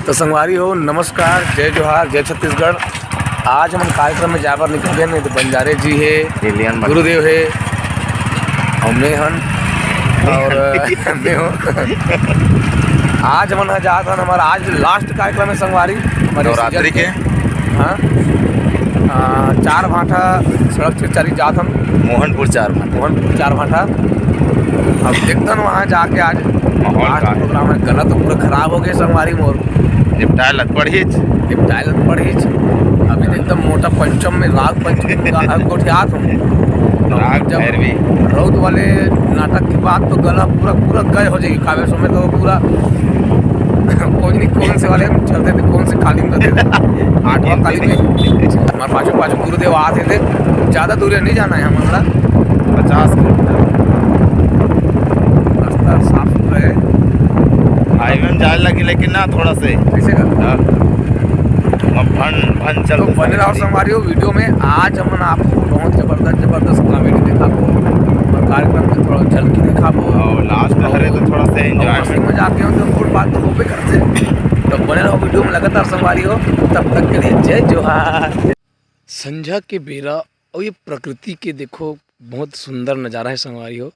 तो संगवारी हो, नमस्कार, जय जोहार, जय छत्तीसगढ़। आज हम कार्यक्रम में जाकर निकल गए। नहीं तो बंजारे जी है, गुरुदेव है और मैं हन और मैं हूँ। आज हम जात हन, हमारा आज लास्ट कार्यक्रम है संगवारी नवरात्रि के। हाँ, 4 भाटा सड़क चिरचारी जात हम, मोहनपुर 4 भाटा। अब देखते हैं वहाँ जाके आज लास्ट प्रोग्राम है। गला तो पूरा खराब हो गया संगवारी मोर, निपटाए लग पड़ी। अभी तो एकदम मोटा पंचम में राग पंचम गोठियात हूँ। जब रौद वाले नाटक के बाद तो गला पूरा गए हो जाएगी। काव्य समय तो पूरा कौन से वाले चलते थे, कौन से कालीन करते थे, 8वां कालीन में हमारे पाँचों गुरुदेव आते थे। ज़्यादा दूर नहीं जाना है हमारा, 50 किलोमीटर। रास्ता साफ सुथरा है, हाईवे में जाने लगी, लेकिन ना थोड़ा से कैसे करता भन चल। तो बने रहो संगवारी वीडियो में। आज हम आपको बहुत जबरदस्त कॉमेडी दिखाबो और कार्यक्रम में थोड़ा झलकी दिखाबो और लास्ट हरे तो थोड़ा से एंजॉय में जाके हम तो फुल बात तो होबे करते। तो बने रहो वीडियो में लगातार संगवारी हो। तब तक के लिए जय जोहार। संझा के बेरा और ये प्रकृति के देखो बहुत सुंदर नज़ारा है संगवारी हो।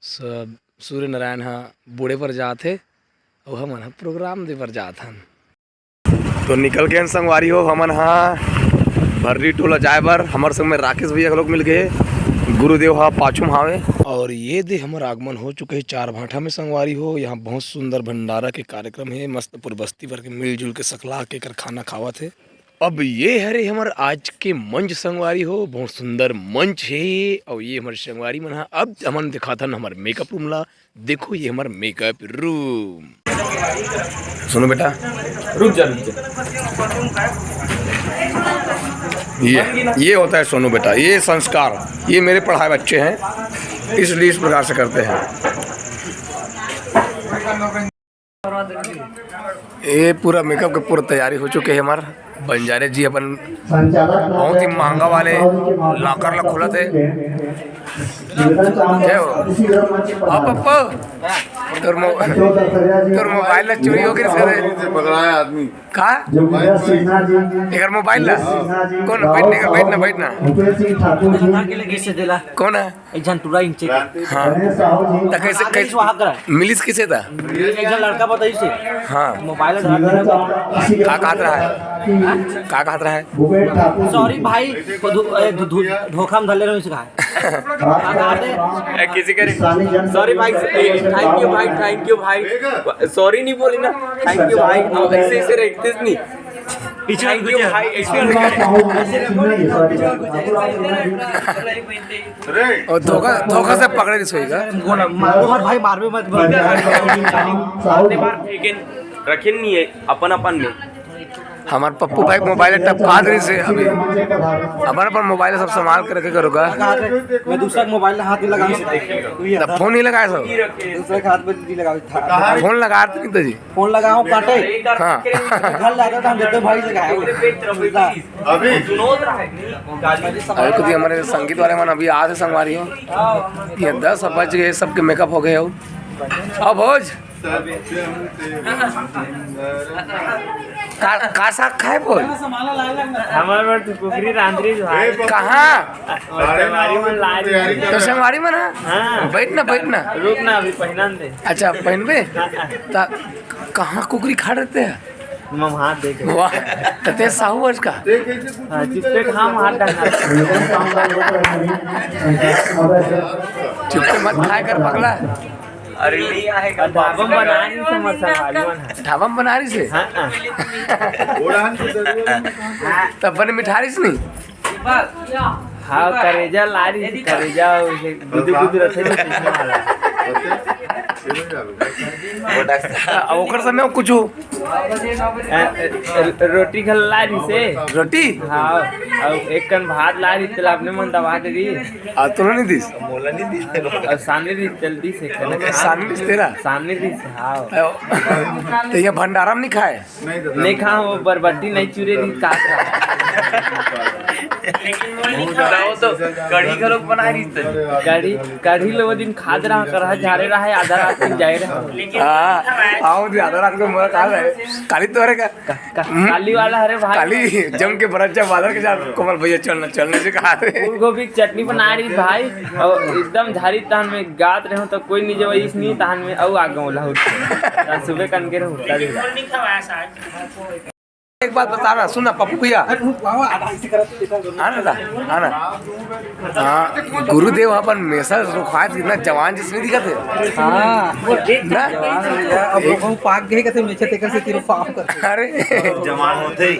सब सूर्य नारायण हाँ बूढ़े पर जाते और हम प्रोग्राम दे पर जात हन। तो निकल गए संगवारी हो हमन हाँ भर्री टोला जाए बर। हमारे संग में राकेश भैया लोग मिल गए। गुरुदेव हाँ पाछुम हावे और ये दे हमारा आगमन हो चुके हैं 4 भाटा में संगवारी हो। यहाँ बहुत सुंदर भंडारा के कार्यक्रम है। मस्त पूरी बस्ती भर के मिलजुल के सकला के कर खाना खावा थे। अब ये हरे हमारे आज के मंच संगवारी हो, बहुत सुंदर मंच है। और ये हमारे संगवारी मन हा अब हमन दिखाता हमारे मेकअप रूम ला। देखो ये हमारा मेकअप रूम। सुनो बेटा, रुक जा। ये होता है सोनू बेटा, ये संस्कार, ये मेरे पढ़ाए बच्चे हैं, इसलिए इस प्रकार से करते हैं। ये पूरा मेकअप का पूरा तैयारी हो चुके हैं। हमारा बंजारे जी अपन बहुत ही महंगा वाले लॉकर ला खोला थे। तोर मोबाइल ला चोरी हो गई, पकड़ाया आदमी का एक मोबाइल ला कौन बैठना कौन है एक जन टूरा इंचे हाँ तो कैसे मिलिस किसे था एक जन लड़का बताई से हाँ मोबाइल का कहत रहा है सॉरी भाई धोखा में धले रहो इसका किसी करे सॉरी भाई, थैंक यू भाई, सॉरी नहीं बोली ना, थैंक यू भाई। ऐसे रखते नहीं थैंक यू भाई, और धोखा से पकड़े नहीं सोएगा भाई मारवे मत रखे नहीं है अपन में। हमारे पप्पू भाई मोबाइल टपका दे से अभी हमारे पर मोबाइल सब संभाल के रखे करोगा। मैं दूसरा मोबाइल हाथ में लगा सकता फोन नहीं लगाया सब, दूसरे हाथ में नहीं लगा फोन लगा नहीं तो जी फोन लगाओ काटे हाँ घर लाता था हम देते भाई से अभी खुद हमारे संगीत वाले मन अभी आज संगवारी हो। ये 10 बज गए, सबके मेकअप हो गए हो। अब भोज का साग खाए बोल हमारे तो कुकरी रांधरी जो है कहाँ तो संगवारी में ना। हाँ। बैठना रुक ना, अभी पहना दे। अच्छा पहनबे तो कहाँ कुकरी खा रहते हैं मम हाथ देख वाह ते साहू वर्ष का चिप्पे खाम हाथ डालना चुपके मत खाए कर पगला। अरे नहीं आएगा ढाबा बनानी समोसा वाली मन ढाबा में बना रही से तब बने मिठारी से नहीं हाँ करेजा लारी करेजा गुद रथे ओकर समय कुछ रोटी खल लारी से रोटी हाँ और एक कन भात लारी तेल आपने मन दबा दे दी आ तो नहीं दिस मोला नहीं दी और सामने दी जल्दी से सामने दिस तेरा सामने दी हाँ तो ये भंडारा में नहीं खाए नहीं खा वो बरबट्टी नहीं चूरे दी का तो कढ़ी का लोग बना रही थे कढ़ी लोग दिन खाद रहा कर झाड़े रहा है आधा रात तक जाए रहा हां आओ आधा रात को मोर खा रहे काली तोरे का काली वाला अरे भाई काली जम के बरचा बादल के साथ कोमल भैया चलने से कहा थे फूल गोभी की चटनी बना रही भाई और एकदम झाड़ी तहन में गात रहे हो तो कोई नहीं जब इस नहीं तहन में औ आ गौला उठता सुबह कन के उठता एक बात बता रहा सुन ना पप्पू भैया आना हाँ गुरुदेव अपन हमेशा रुखात कितना जवान जिसमें दिखा थे ना अब लोगों पाक गए कहते नीचे तेकर से तीर पाप कर अरे जवान होते ही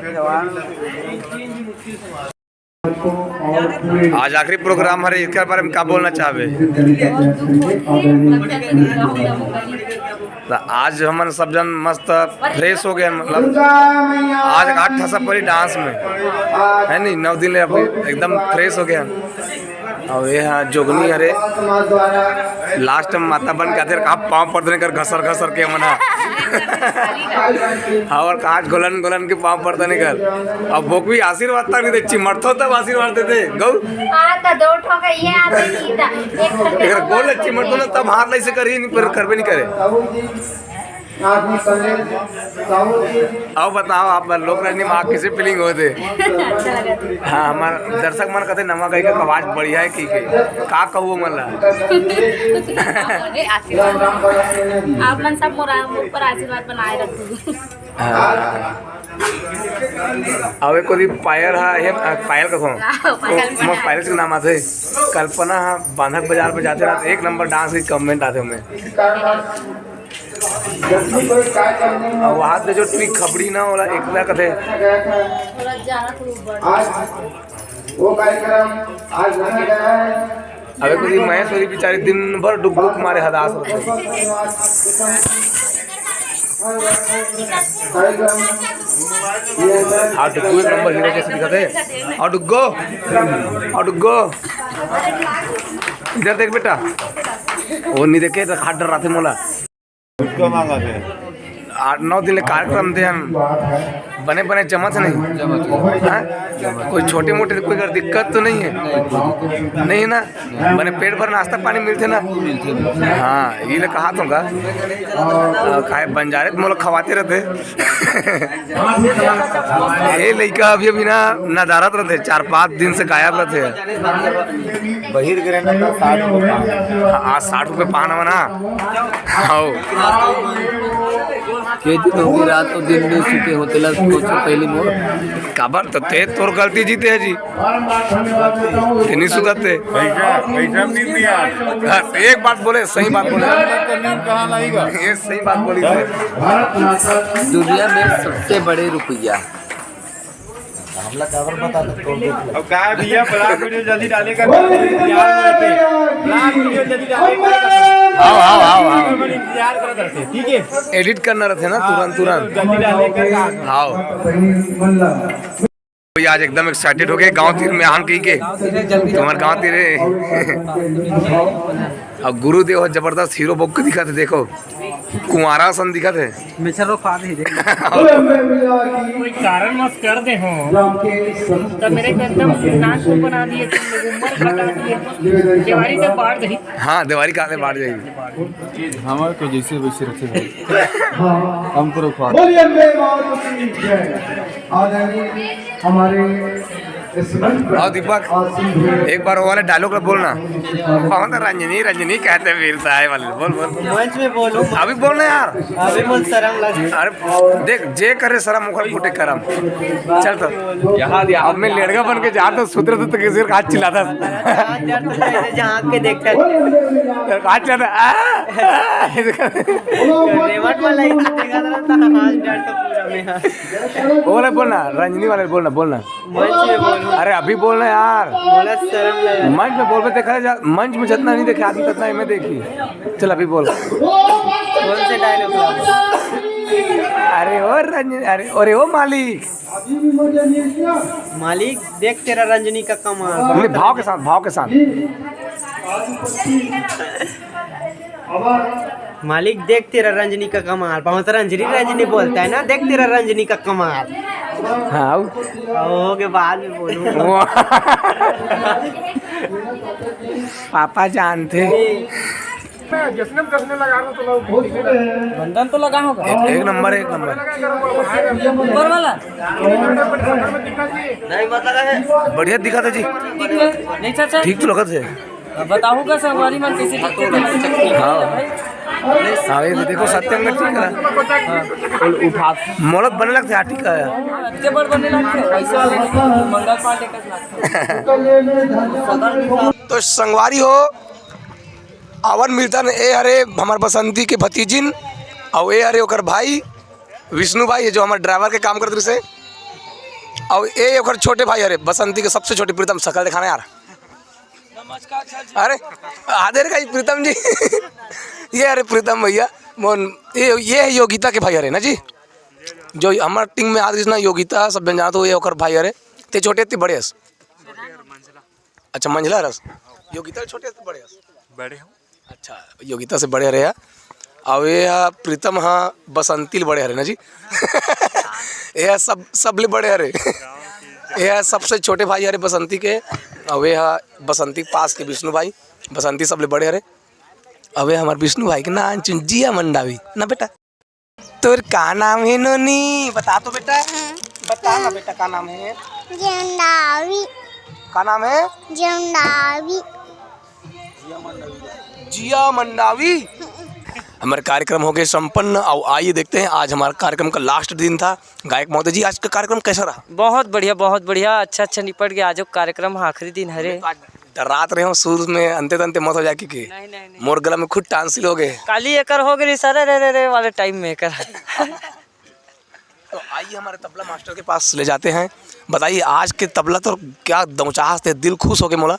आज आखिरी प्रोग्राम है इसके बारे में क्या बोलना चाहबे तो आज हमन सब जन मस्त फ्रेश हो गए मतलब आज 8 ठसा पड़ी डांस में है नहीं 9 दिन ले अभी एकदम फ्रेश हो गया और ये हाँ जोगनी अरे लास्ट में माता बन के कहा पाँव पड़ने कर घसर के मना और काट गोलन के पाँव पड़ने कर अब बोक भी आशीर्वाद तक नहीं दे चिमटो तब आशीर्वाद देते गौ गोल चिमटो ना तब हाथ नहीं से करी नहीं पर करबे नहीं करे आओ बताओ आप लोक राजनी में कैसे फीलिंग होते हाँ हमारा दर्शक मन कहते नमा कही का आवाज बढ़िया है की का कहू मन ला आप मन सब मोरा मुख पर आशीर्वाद बनाए रखो अब एक कोई पायल है पायल का कौन पायल के नाम आते कल्पना बांधक बाजार पे जाते रहते एक नंबर डांस के कमेंट आते हमें वहाँ से जो ट्रिक खबड़ी ना होला एक ना कथे वो कार्यक्रम आज मनाया गया है। अबे कोई महेश्वरी बेचारी दिन भर डुबुक मारे हदास होते हाँ डुग्गो एक नंबर हीरो जैसे दिखाते और डुग्गो इधर देख बेटा वो नहीं देखे तो हाथ डर रहा थे मोला 8-9 दिन कार्यक्रम थे हम बने चमच नहीं कोई छोटे मोटे कोई अगर दिक्कत तो नहीं है नहीं ना बने पेट भर नाश्ता पानी मिलते ना हाँ ये ले कहा तो खाए बंजारे मोल खवाते रहते ये लड़का अभी ना नदारत रहते 4-5 दिन से गायब रहते बहिर गिरना था 60 रुपये पाना बना हाँ के दिन होगी रात और दिन में सूते होते लग पहली मोर काबर तो ते तोर गलती जीते है जी ते नहीं सुधाते पैसा नहीं दिया एक बात बोले सही बात बोले कहाँ लाएगा ये सही बात बोली दुनिया में सबसे बड़े रुपया अब क्या है भैया ब्लॉग वीडियो जल्दी डालेगा ब्लॉग वीडियो जल्दी डालेगा आओ इंतजार कर रहे थे ठीक है एडिट करना रहते ना तुरंत जल्दी डालेगा आओ आज एकदम एक्साइटेड हो गए गांव तीर में आन कही के तुम्हारे गांव तीरे अब गुरुदेव जबरदस्त हीरो बुक के दिखा थे देखो कुंवारा सन दिखा थे मिचरो खा नहीं दे कोई कारण मत कर दे हो तो मेरे को एकदम नाक को बना दिए तुम लोग उम्र घटा दिए दिवाली से बाढ़ गई हाँ दिवाली काले बाढ़ जाएगी हमारे को जैसे वैसे रखे हमको रुकवा बोलिए अम्बे माता की जय। आदरणीय हमारे इस मंच पर आओ दीपक एक बार वो वाले डायलॉग बोलना कौन रंजनी कहते वीर साहब वाले बोल मंच में बोलो अभी बोलना यार अभी मन शर्म लग अरे देख जे करे शर्म मुखर फूटे करम चल तो अब मैं लड़का बन के जा तो सुधर तो किसी का हाथ चिल्लाता जहाँ के देखता हाथ चिल्लाता रेवट वाला ही देखा था हाथ डर तो पूरा में बोले बोलना रंजनी वाले बोलना मंच में बोलो अरे अभी बोलना यार बोला शर्म लगा मंच में बोल पे देखा जा मंच में जितना नहीं देखे आदमी ततना मैं देखी चल अभी बोल कौन से डायलॉग अरे ओ रंजनी अरे ओ मालिक मालिक देख तेरा रंजनी का कमाल नहीं, भाव के साथ मालिक देख तेरा रंजनी का कमाल, बहुत रंजनी रंजनी बोलता है ना, देख तेरा रंजनी का कमाल। हाँ ओ के बाद में बोलूँ। पापा जानते। बंधन तो लगा होगा एक नंबर एक नंबर। ऊपर वाला नहीं मत लगा है। बढ़िया दिखा था जी। ठीक है नहीं चाचा ठीक तो लगा थे। बताऊंगा संगवारी मन कैसे दिखते थे। हाँ ये देखो सत्यम का ठीक है। उठा मोलत बने लगते आटी का है। इतने बड़ बनने लगते पैसे वाले मंगल पांडे का लगता। तो संगवारी हो अवन मिल्टन ए हरे हमार बसंती के भतीजिन और ए हरे ओकर भाई विष्णु भाई जो हमारे ड्राइवर के काम करते से और ए ओकर छोटे भाई हरे बसंती के सबसे छोटे प्रीतम शकल दिखाना यार। अरे आधे का प्रीतम जी ये अरे प्रीतम भैया मोहन ये है योगिता के भाई हरे ना जी, जो हमारे टीम में आज ना योगिता सब बन जाना तो ये ओकर भाई हरे ते छोटे ते बड़े हस। अच्छा मंझला रस योगिता छोटे ते बड़े हस बड़े हो। अच्छा योगिता से बड़े रहे और ये प्रीतम हाँ बसंती बड़े हरे ना जी ये सबले बड़े हरे ये सबसे छोटे भाई हरे बसंती के और ये बसंती पास के विष्णु भाई बसंती सबले बड़े हरे। अब हमारे विष्णु भाई के नाम जिया मंडावी ना बेटा। तोर का नाम है नोनी बता तो बेटा, बता ना बेटा का नाम है। जमनावी का नाम है जमनावी जिया मंडावी। हमारे कार्यक्रम हो गए संपन्न और आइए देखते हैं आज हमारा कार्यक्रम का लास्ट दिन था। गायक महोदय जी आज का कार्यक्रम कैसा रहा? बहुत बढ़िया अच्छा अच्छा निपट गया। आज कार्यक्रम आखिरी दिन हरे रात रहे हो शुरू में अंते तंते मत हो जाए कि नहीं मोर गला में खुद टांसिल हो गए। काली एकर हो गई सर रे वाले टाइम में एकर। तो आइए हमारे तबला मास्टर के पास ले जाते हैं। बताइए आज के तबला तो क्या दमचाहट थे, दिल खुश हो गए मोला,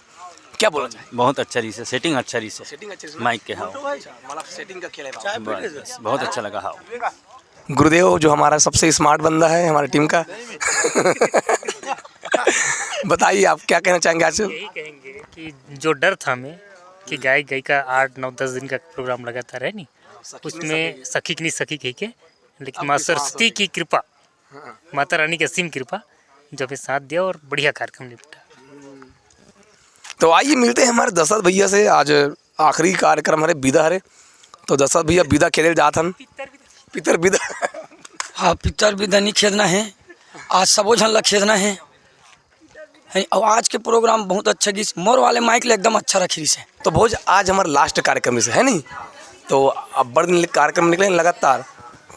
क्या बोला जाए? बहुत अच्छा रही से सेटिंग अच्छा रही से सेटिंग अच्छे से माइक के हाँ मतलब सेटिंग का खेल है। बस बहुत अच्छा लगा हाँ। गुरुदेव जो हमारा सबसे स्मार्ट बंदा है हमारी टीम का बताइए आप क्या कहना चाहेंगे आज? यही कहेंगे कि जो डर था हमें कि गाय गई का 8-9-10 दिन का प्रोग्राम लगातार है नहीं, उसमें सखी की नहीं सखी कही के, लेकिन माँ सरस्वती की कृपा, माता रानी की असीम कृपा जो हमें साथ दिया और बढ़िया कार्यक्रम निपटा। तो आइए मिलते हैं हमारे दशरथ भैया से। आज आखिरी कार्यक्रम हमारे विदा हरे, तो दशरथ भैया विदा खेले जाथन पितर विदा। हाँ पितर विदा नहीं खेदना है, आज सबो झन ला खेदना है। और आज के प्रोग्राम बहुत अच्छा गई, मोर वाले माइक ले एकदम अच्छा रखी से। तो भोज आज हमारा लास्ट कार्यक्रम से है नहीं, तो अब बड़ दिन कार्यक्रम निकले लगातार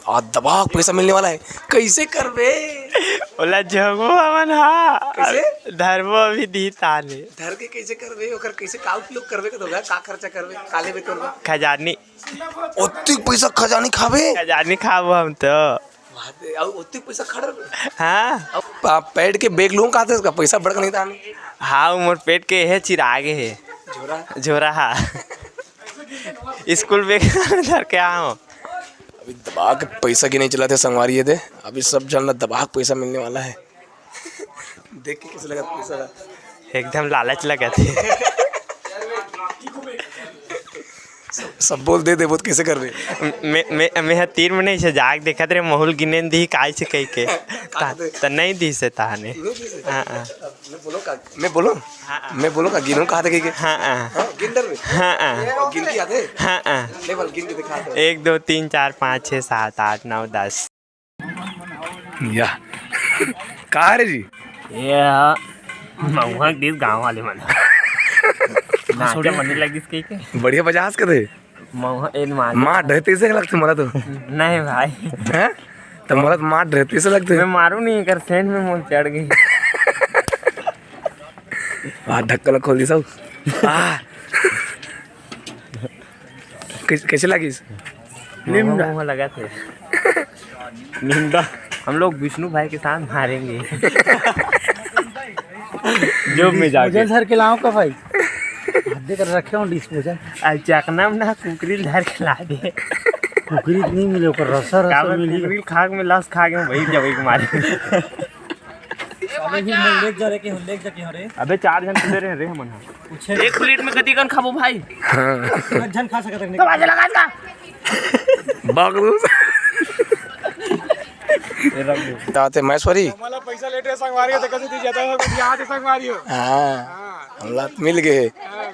और दबा पैसा मिलने वाला है, कैसे करबे? बोला जगो हमन हा कैसे धर्मो भी दी ताने धर के कैसे करबे ओकर कैसे का उपयोग करबे के दोगा का खर्चा करबे काले में करबे खजानी ओत्ती पैसा खजानी खाबे खजानी खाबो हम तो और ओत्ती पैसा खड़र हाँ पेट के बेग लूं काते इसका पैसा बढ़ नहीं था। हाँ मोर पेट के है चिरागे है झोरा हाँ स्कूल बैग धर के आओ। अभी दबा के पैसा की नहीं चला थे संगवारी थे, अभी सब जानना दबा के पैसा मिलने वाला है। देख के कैसे लगा पैसा? एकदम लालच लगा थे। सब बोल दे बहुत कैसे कर रहे? मैं 3 महीने से जाग देखा रे माहौल गिने दी काय से कह के तो नहीं दी से ताने। मैं बोलो का गिनो कहा थे कि हाँ गिन दर में हाँ गिन के आते हाँ लेवल गिन के दिखा दो 1 2 3 4 5 6 7 8 9 10 या कहा रे जी? ये महुआ दिस गांव वाले मन नाचे मन लगी इसके के बढ़िया बजाज के थे महुआ इन मान माँ डरते से लगते मला तो नहीं भाई हैं तो मला माँ डरते से लगते मैं मारू नहीं कर सेंट में मुंह चढ़ गई। हाथ ढक्कन खोल दी सब कैसे लगी? निम्दा लगा थे निम्दा हम लोग विष्णु भाई के साथ मारेंगे जो में जाके धर के लाओ का भाई आधे कर रखे हूं डिस्पोजल आज चकना में ना कुकरी धर के ला दे कुकरी नहीं मिले ओकर रसा मिली कुकरी खाक में लाश खा के वही जब एक मारे अबे भी मैं लेक जा रे के हम लेक जा के रे अबे 4 जन खुले रहे रे हमन एक प्लेट में कति कन खाबो भाई? एक जन खा सकत नहीं तो बाजे लगा इसका बगलू जाते महेश्वरी पैसा लेटे संगवारी हो तो कैसे दी जाता है यहाँ से संगवारी हो हाँ हमला मिल गए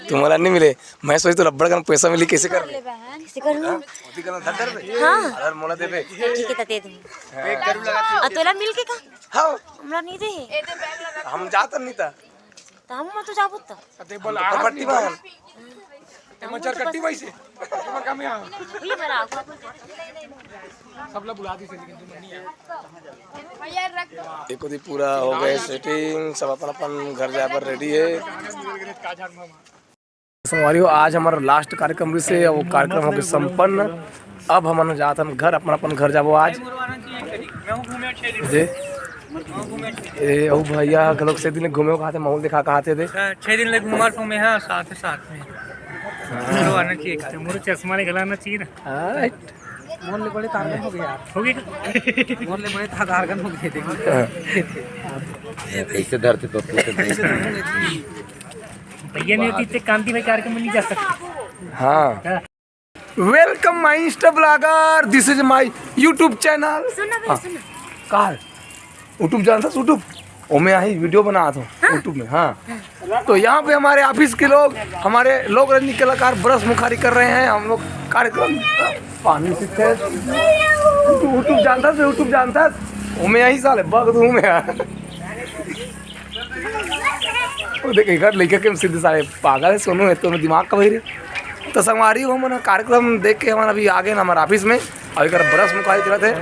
तुम्हारा नहीं मिले महेश्वरी तो रबड़ का पैसा मिली कैसे कर अरे मोला दे बे ठीक है दे दूँ अतोला मिल के का हाँ हमरा नहीं दे हम जाता नहीं था तो हम मत जाबो तो ते बोला पट्टी बांध ते मचर कट्टी वैसे तुम्हारा काम यहाँ ये बड़ा सब लोग बुला दी से लेकिन तुम नहीं आए देखो दी पूरा हो गए सेटिंग सब अपन अपन घर जाए पर रेडी है संगवारी हो आज हमारा लास्ट कार्यक्रम से वो कार्यक्रम हो गए संपन्न अब हम जाते हम घर अपन अपन घर जाबो आज दे ए ओ भैया लोग से दिन घूमे कहा थे माहौल दिखा कहा थे 6 दिन लग घुमा तो मैं हाँ साथ में आना चाहिए मोर चश्मा ने गलाना चाहिए ना मोर ले बड़े तारगन हो गया मोर ले बड़े तारगन हो गए ऐसे धरते तो भैया नहीं होती कांति भाई कार्यक्रम में नहीं जा सकते हाँ welcome my Insta blogger this is my YouTube channel car YouTube जानता यूट्यूब वो मैं आई वीडियो बना था यूट्यूब में हाँ तो यहाँ पे हमारे ऑफिस के लोग हमारे लोक रंजी कलाकार ब्रश मुखारी कर रहे हैं हम लोग कार्यक्रम पानी सीखते यूट्यूब जानता वो मैं यही साले बग दूँ मैं देखे घर लेकर के सीधे सारे पागल है सोनू है तो दिमाग का भरी तो संगवारी हो हमारा कार्यक्रम देख के हमारा अभी आगे ना हमारा ऑफिस में अभी कर ब्रश मुखारी चला थे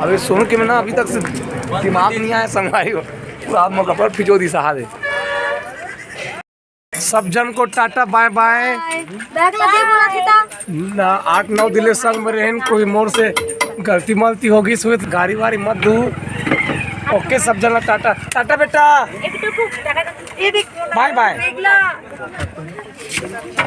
अभी सोनू के में ना अभी तक से दिमाग नहीं आया संगवारी हो पूरा मौका पर फिजो दी सहा दे सब जन को टाटा बाय बाय ना 8-9 दिले संग में रहन कोई मोर से गलती मलती होगी सुत गाड़ी वारी मत दू ओके सब जन टाटा टाटा बेटा बाय बाय